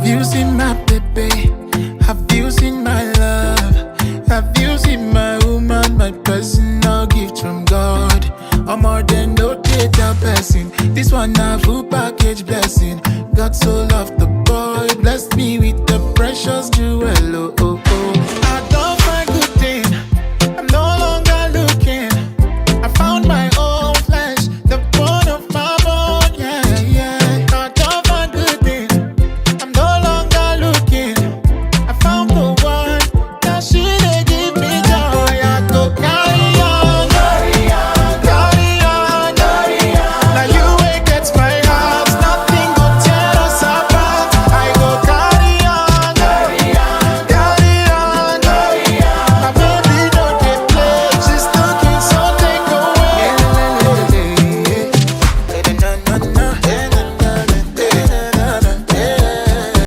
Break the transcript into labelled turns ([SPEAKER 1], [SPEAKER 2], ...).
[SPEAKER 1] you seen my baby? Have you seen my love? Have you seen my woman, my personal gift from God? I'm more than no data person. This one a full package blessing. God so loved the boy, blessed me with the precious